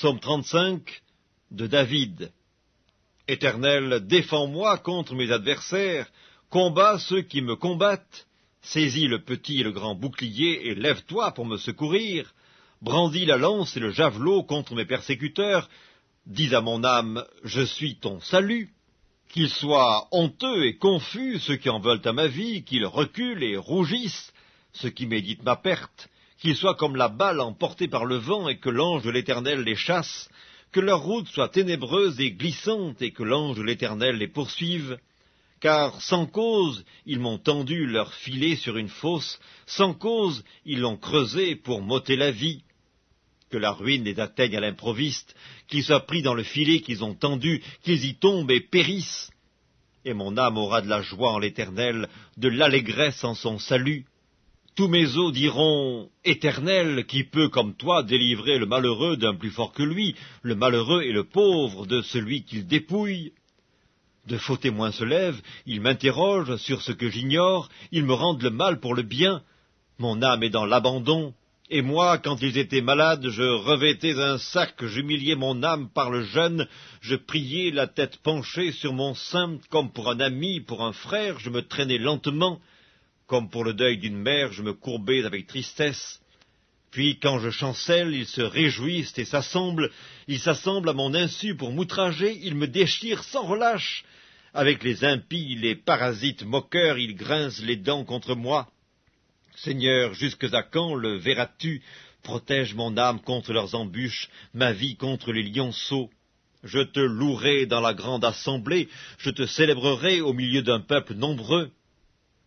Psaume 35 de David. Éternel, défends-moi contre mes adversaires, combats ceux qui me combattent, saisis le petit et le grand bouclier et lève-toi pour me secourir, brandis la lance et le javelot contre mes persécuteurs, dis à mon âme, je suis ton salut. Qu'ils soient honteux et confus ceux qui en veulent à ma vie, qu'ils reculent et rougissent ceux qui méditent ma perte, qu'ils soient comme la balle emportée par le vent et que l'ange de l'Éternel les chasse, que leur route soit ténébreuse et glissante et que l'ange de l'Éternel les poursuive. Car sans cause ils m'ont tendu leur filet sur une fosse, sans cause ils l'ont creusé pour m'ôter la vie. Que la ruine les atteigne à l'improviste, qu'ils soient pris dans le filet qu'ils ont tendu, qu'ils y tombent et périssent. Et mon âme aura de la joie en l'Éternel, de l'allégresse en son salut. Tous mes os diront, Éternel, qui peut comme toi délivrer le malheureux d'un plus fort que lui, le malheureux et le pauvre de celui qu'il dépouille. De faux témoins se lèvent, ils m'interrogent sur ce que j'ignore, ils me rendent le mal pour le bien. Mon âme est dans l'abandon. Et moi, quand ils étaient malades, je revêtais un sac, j'humiliais mon âme par le jeûne, je priais la tête penchée sur mon sein, comme pour un ami, pour un frère, je me traînais lentement, comme pour le deuil d'une mère, je me courbais avec tristesse. Puis, quand je chancelle, ils se réjouissent et s'assemblent, ils s'assemblent à mon insu pour m'outrager, ils me déchirent sans relâche. Avec les impies, les parasites moqueurs, ils grincent les dents contre moi. Seigneur, jusque à quand le verras-tu? Protège mon âme contre leurs embûches, ma vie contre les lionceaux. Je te louerai dans la grande assemblée, je te célébrerai au milieu d'un peuple nombreux.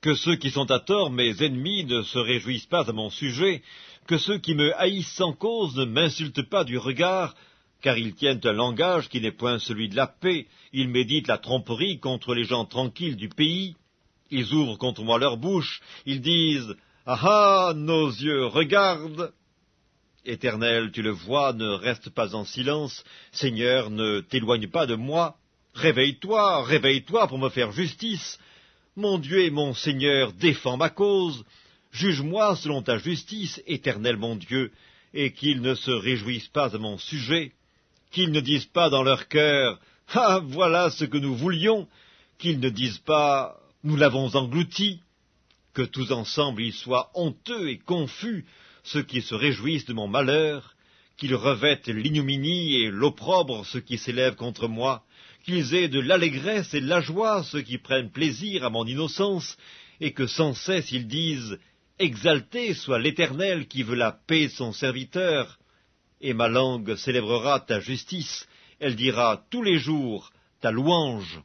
Que ceux qui sont à tort, mes ennemis, ne se réjouissent pas à mon sujet, que ceux qui me haïssent sans cause ne m'insultent pas du regard, car ils tiennent un langage qui n'est point celui de la paix, ils méditent la tromperie contre les gens tranquilles du pays. Ils ouvrent contre moi leur bouche, ils disent « Ah ah, nos yeux regardent !» Éternel, tu le vois, ne reste pas en silence. Seigneur, ne t'éloigne pas de moi. Réveille-toi, réveille-toi pour me faire justice. Mon Dieu et mon Seigneur, défends ma cause. Juge-moi selon ta justice, Éternel mon Dieu, et qu'ils ne se réjouissent pas à mon sujet. Qu'ils ne disent pas dans leur cœur « Ah, voilà ce que nous voulions !» Qu'ils ne disent pas « Nous l'avons englouti !» Que tous ensemble ils soient honteux et confus, ceux qui se réjouissent de mon malheur, qu'ils revêtent l'ignominie et l'opprobre ceux qui s'élèvent contre moi, qu'ils aient de l'allégresse et de la joie ceux qui prennent plaisir à mon innocence, et que sans cesse ils disent « Exalté soit l'Éternel qui veut la paix de son serviteur !» Et ma langue célébrera ta justice, elle dira tous les jours ta louange.